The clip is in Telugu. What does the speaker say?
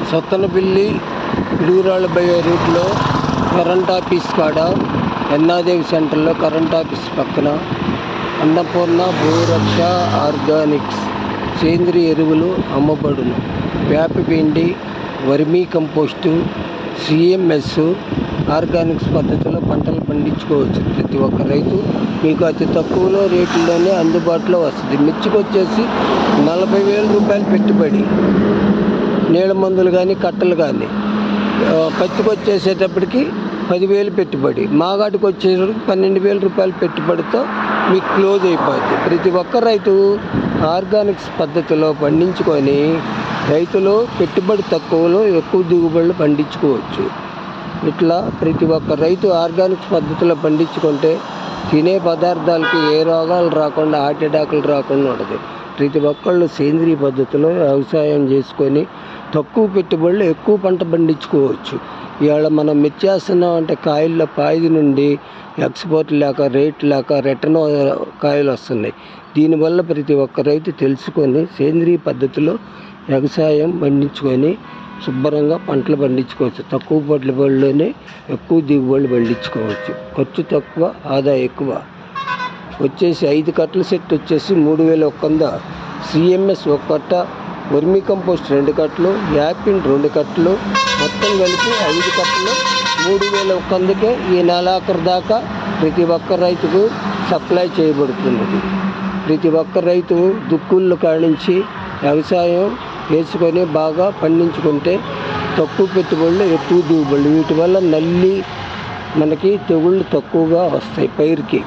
సత్తెనపల్లి పిడుగురాళ్ళబోయే రూట్లో కరెంట్ ఆఫీస్ కాడ ఎన్నాదేవి సెంటర్లో కరెంట్ ఆఫీస్ పక్కన అన్నపూర్ణ భూరక్ష ఆర్గానిక్స్ సేంద్రియ ఎరువులు అమ్మబడును. వేపపిండి, వర్మీ కంపోస్టు, సిఎంఎస్ ఆర్గానిక్స్ పద్ధతిలో పంటలు పండించుకోవచ్చు. ప్రతి ఒక్క రైతు మీకు అతి తక్కువలో రేట్లలోనే అందుబాటులో వస్తుంది. మిర్చికి వచ్చేసి 40,000 రూపాయలు పెట్టుబడి, నీళ్ళ మందులు కానీ కట్టలు కానీ. పత్తికి వచ్చేసేటప్పటికి 10,000 పెట్టుబడి, మాగాటికి వచ్చేటప్పటికి 12,000 రూపాయలు పెట్టుబడితో మీకు క్లోజ్ అయిపోద్ది. ప్రతి ఒక్క రైతు ఆర్గానిక్స్ పద్ధతిలో పండించుకొని రైతులు పెట్టుబడి తక్కువలో ఎక్కువ దిగుబడులు పండించుకోవచ్చు. ఇట్లా ప్రతి ఒక్క రైతు ఆర్గానిక్స్ పద్ధతిలో పండించుకుంటే తినే పదార్థాలకి ఏ రోగాలు రాకుండా, హార్ట్ అటాకులు రాకుండా ఉంటుంది. ప్రతి ఒక్కళ్ళు సేంద్రియ పద్ధతిలో వ్యవసాయం చేసుకొని తక్కువ పెట్టుబడులు ఎక్కువ పంట పండించుకోవచ్చు. ఇవాళ మనం మిర్చేస్తున్నాం అంటే కాయల్లో పాయిది నుండి ఎక్స్పోర్ట్ లేక, రేట్ లేక రిటర్న్ కాయలు వస్తున్నాయి. దీనివల్ల ప్రతి ఒక్క రైతు తెలుసుకొని సేంద్రియ పద్ధతిలో వ్యవసాయం పండించుకొని శుభ్రంగా పంటలు పండించుకోవచ్చు. తక్కువ పెట్టుబడిలోనే ఎక్కువ దిగుబడులు పండించుకోవచ్చు. ఖర్చు తక్కువ, ఆదాయం ఎక్కువ. వచ్చేసి 5 కట్టల సెట్ వచ్చేసి 3,100. సిఎంఎస్ 1 కట్ట, వర్మీ కంపోస్ట్ 2 కట్టలు, యాపిన్ 2 కట్టలు, మొత్తం కలిపి 5 కట్టలు 3,100కే ఈ నెలాఖరు దాకా ప్రతి ఒక్క రైతుకు సప్లై చేయబడుతున్నది. ప్రతి ఒక్క రైతు దుక్కుళ్ళు కాడించి వ్యవసాయం వేసుకొని బాగా పండించుకుంటే తక్కువ పెట్టుబడులు ఎక్కువ దిగుబడులు. వీటి వల్ల నల్లి మనకి తెగుళ్ళు తక్కువగా వస్తాయి పైరుకి.